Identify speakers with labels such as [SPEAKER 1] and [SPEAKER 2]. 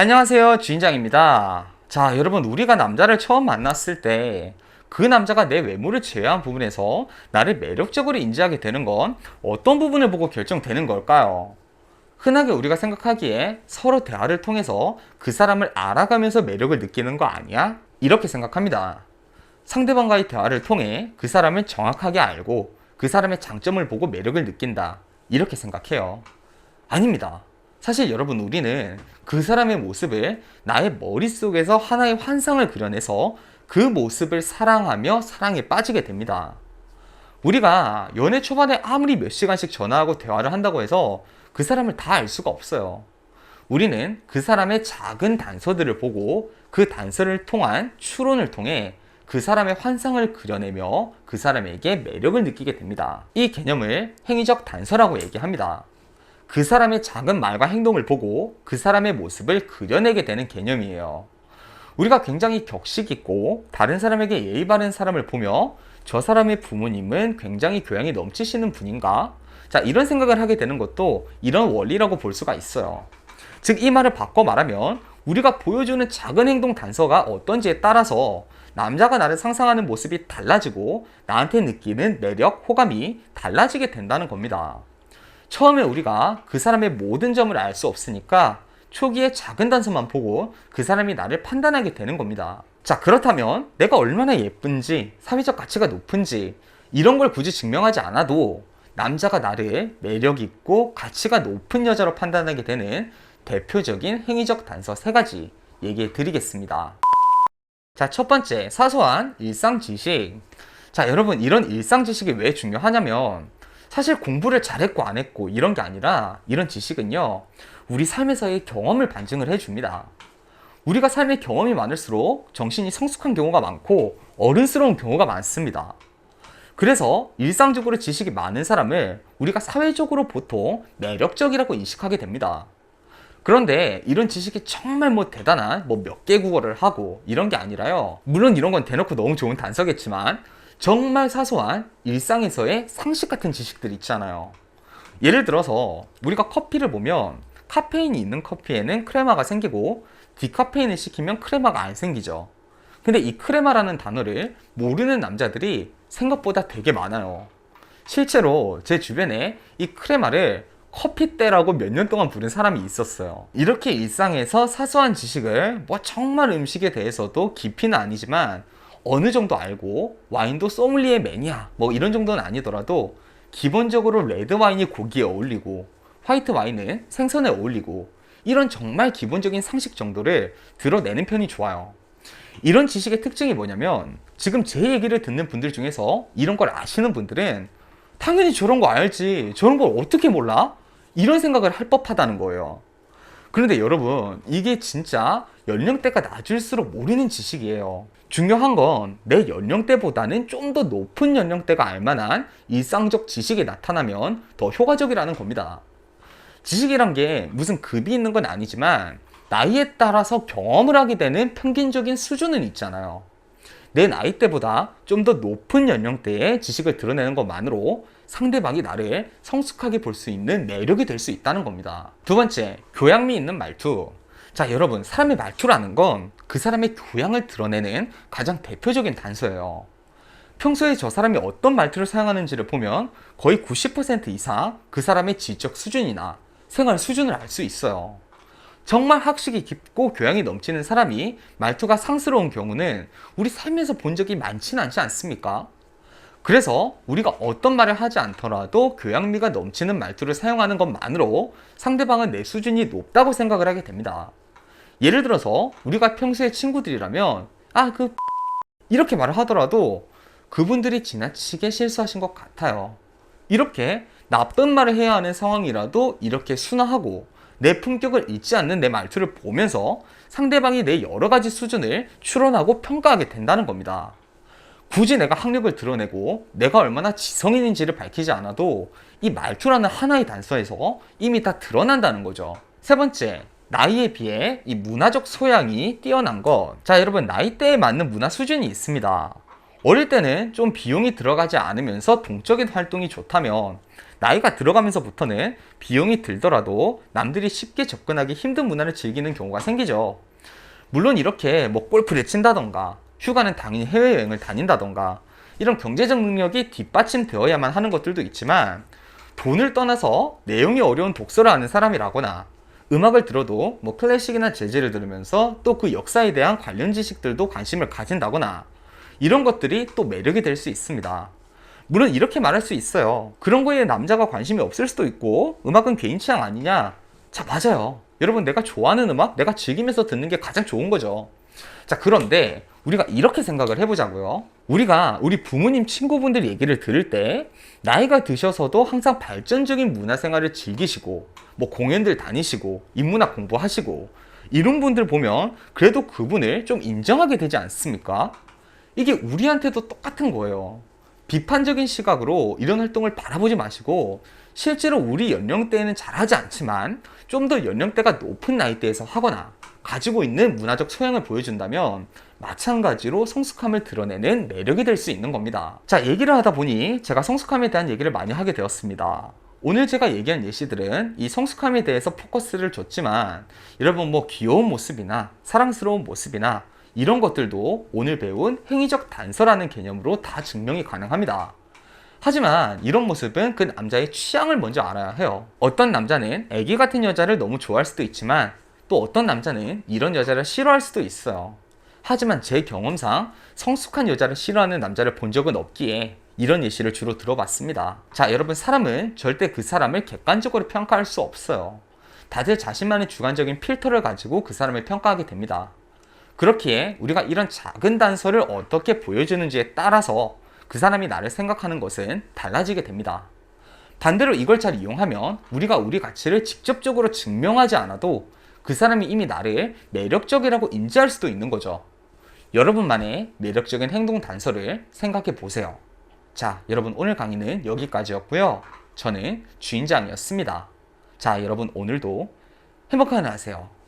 [SPEAKER 1] 안녕하세요, 주인장입니다. 자, 여러분, 우리가 남자를 처음 만났을 때 그 남자가 내 외모를 제외한 부분에서 나를 매력적으로 인지하게 되는 건 어떤 부분을 보고 결정되는 걸까요? 흔하게 우리가 생각하기에 서로 대화를 통해서 그 사람을 알아가면서 매력을 느끼는 거 아니야? 이렇게 생각합니다. 상대방과의 대화를 통해 그 사람을 정확하게 알고 그 사람의 장점을 보고 매력을 느낀다. 이렇게 생각해요. 아닙니다. 사실 여러분, 우리는 그 사람의 모습을 나의 머릿속에서 하나의 환상을 그려내서 그 모습을 사랑하며 사랑에 빠지게 됩니다. 우리가 연애 초반에 아무리 몇 시간씩 전화하고 대화를 한다고 해서 그 사람을 다 알 수가 없어요. 우리는 그 사람의 작은 단서들을 보고 그 단서를 통한 추론을 통해 그 사람의 환상을 그려내며 그 사람에게 매력을 느끼게 됩니다. 이 개념을 행위적 단서라고 얘기합니다. 그 사람의 작은 말과 행동을 보고 그 사람의 모습을 그려내게 되는 개념이에요. 우리가 굉장히 격식 있고 다른 사람에게 예의 바른 사람을 보며 저 사람의 부모님은 굉장히 교양이 넘치시는 분인가? 자, 이런 생각을 하게 되는 것도 이런 원리라고 볼 수가 있어요. 즉, 이 말을 바꿔 말하면 우리가 보여주는 작은 행동 단서가 어떤지에 따라서 남자가 나를 상상하는 모습이 달라지고 나한테 느끼는 매력, 호감이 달라지게 된다는 겁니다. 처음에 우리가 그 사람의 모든 점을 알 수 없으니까 초기에 작은 단서만 보고 그 사람이 나를 판단하게 되는 겁니다. 자, 그렇다면 내가 얼마나 예쁜지, 사회적 가치가 높은지 이런 걸 굳이 증명하지 않아도 남자가 나를 매력 있고 가치가 높은 여자로 판단하게 되는 대표적인 행위적 단서 3가지 얘기해 드리겠습니다. 자, 첫 번째, 사소한 일상 지식. 자, 여러분, 이런 일상 지식이 왜 중요하냐면 사실 공부를 잘했고 안 했고 이런 게 아니라 이런 지식은요, 우리 삶에서의 경험을 반증을 해줍니다. 우리가 삶의 경험이 많을수록 정신이 성숙한 경우가 많고 어른스러운 경우가 많습니다. 그래서 일상적으로 지식이 많은 사람을 우리가 사회적으로 보통 매력적이라고 인식하게 됩니다. 그런데 이런 지식이 정말 대단한 몇 개 국어를 하고 이런 게 아니라요. 물론 이런 건 대놓고 너무 좋은 단서겠지만 정말 사소한 일상에서의 상식 같은 지식들 있잖아요. 예를 들어서 우리가 커피를 보면 카페인이 있는 커피에는 크레마가 생기고 디카페인을 시키면 크레마가 안 생기죠. 근데 이 크레마라는 단어를 모르는 남자들이 생각보다 되게 많아요. 실제로 제 주변에 이 크레마를 커피때라고 몇 년 동안 부른 사람이 있었어요. 이렇게 일상에서 사소한 지식을 정말 음식에 대해서도 깊이는 아니지만 어느 정도 알고 와인도 소믈리에 매니아 이런 정도는 아니더라도 기본적으로 레드 와인이 고기에 어울리고 화이트 와인은 생선에 어울리고 이런 정말 기본적인 상식 정도를 드러내는 편이 좋아요. 이런 지식의 특징이 뭐냐면 지금 제 얘기를 듣는 분들 중에서 이런 걸 아시는 분들은 당연히 저런 거 알지, 저런 걸 어떻게 몰라? 이런 생각을 할 법하다는 거예요. 그런데 여러분, 이게 진짜 연령대가 낮을수록 모르는 지식이에요. 중요한 건 내 연령대보다는 좀 더 높은 연령대가 알만한 일상적 지식이 나타나면 더 효과적이라는 겁니다. 지식이란 게 무슨 급이 있는 건 아니지만 나이에 따라서 경험을 하게 되는 평균적인 수준은 있잖아요. 내 나이대보다 좀 더 높은 연령대의 지식을 드러내는 것만으로 상대방이 나를 성숙하게 볼 수 있는 매력이 될 수 있다는 겁니다. 두 번째, 교양미 있는 말투. 자, 여러분, 사람의 말투라는 건 그 사람의 교양을 드러내는 가장 대표적인 단서예요. 평소에 저 사람이 어떤 말투를 사용하는지를 보면 거의 90% 이상 그 사람의 지적 수준이나 생활 수준을 알 수 있어요. 정말 학식이 깊고 교양이 넘치는 사람이 말투가 상스러운 경우는 우리 삶에서 본 적이 많지는 않지 않습니까? 그래서 우리가 어떤 말을 하지 않더라도 교양미가 넘치는 말투를 사용하는 것만으로 상대방은 내 수준이 높다고 생각을 하게 됩니다. 예를 들어서 우리가 평소에 친구들이라면 이렇게 말을 하더라도 그분들이 지나치게 실수하신 것 같아요. 이렇게 나쁜 말을 해야 하는 상황이라도 이렇게 순화하고 내 품격을 잊지 않는 내 말투를 보면서 상대방이 내 여러 가지 수준을 추론하고 평가하게 된다는 겁니다. 굳이 내가 학력을 드러내고 내가 얼마나 지성인인지를 밝히지 않아도 이 말투라는 하나의 단서에서 이미 다 드러난다는 거죠. 세 번째, 나이에 비해 이 문화적 소양이 뛰어난 것. 자, 여러분, 나이대에 맞는 문화 수준이 있습니다. 어릴 때는 좀 비용이 들어가지 않으면서 동적인 활동이 좋다면 나이가 들어가면서부터는 비용이 들더라도 남들이 쉽게 접근하기 힘든 문화를 즐기는 경우가 생기죠. 물론 이렇게 뭐 골프를 친다던가 휴가는 당연히 해외여행을 다닌다던가 이런 경제적 능력이 뒷받침되어야만 하는 것들도 있지만, 돈을 떠나서 내용이 어려운 독서를 하는 사람이라거나 음악을 들어도 뭐 클래식이나 재즈를 들으면서 또 그 역사에 대한 관련 지식들도 관심을 가진다거나 이런 것들이 또 매력이 될 수 있습니다. 물론 이렇게 말할 수 있어요. 그런 거에 남자가 관심이 없을 수도 있고 음악은 개인 취향 아니냐? 자, 맞아요. 여러분, 내가 좋아하는 음악 내가 즐기면서 듣는 게 가장 좋은 거죠. 자, 그런데 우리가 이렇게 생각을 해보자고요. 우리가 우리 부모님, 친구분들 얘기를 들을 때 나이가 드셔서도 항상 발전적인 문화생활을 즐기시고 뭐 공연들 다니시고 인문학 공부하시고 이런 분들 보면 그래도 그분을 좀 인정하게 되지 않습니까? 이게 우리한테도 똑같은 거예요. 비판적인 시각으로 이런 활동을 바라보지 마시고 실제로 우리 연령대에는 잘하지 않지만 좀 더 연령대가 높은 나이대에서 하거나 가지고 있는 문화적 소양을 보여준다면 마찬가지로 성숙함을 드러내는 매력이 될 수 있는 겁니다. 자, 얘기를 하다 보니 제가 성숙함에 대한 얘기를 많이 하게 되었습니다. 오늘 제가 얘기한 예시들은 이 성숙함에 대해서 포커스를 줬지만 여러분 뭐 귀여운 모습이나 사랑스러운 모습이나 이런 것들도 오늘 배운 행위적 단서라는 개념으로 다 증명이 가능합니다. 하지만 이런 모습은 그 남자의 취향을 먼저 알아야 해요. 어떤 남자는 애기 같은 여자를 너무 좋아할 수도 있지만 또 어떤 남자는 이런 여자를 싫어할 수도 있어요. 하지만 제 경험상 성숙한 여자를 싫어하는 남자를 본 적은 없기에 이런 예시를 주로 들어봤습니다. 자, 여러분, 사람은 절대 그 사람을 객관적으로 평가할 수 없어요. 다들 자신만의 주관적인 필터를 가지고 그 사람을 평가하게 됩니다. 그렇기에 우리가 이런 작은 단서를 어떻게 보여주는지에 따라서 그 사람이 나를 생각하는 것은 달라지게 됩니다. 반대로 이걸 잘 이용하면 우리가 우리 가치를 직접적으로 증명하지 않아도 그 사람이 이미 나를 매력적이라고 인지할 수도 있는 거죠. 여러분만의 매력적인 행동 단서를 생각해 보세요. 자, 여러분, 오늘 강의는 여기까지였고요. 저는 주인장이었습니다. 자, 여러분, 오늘도 행복한 하루 하세요.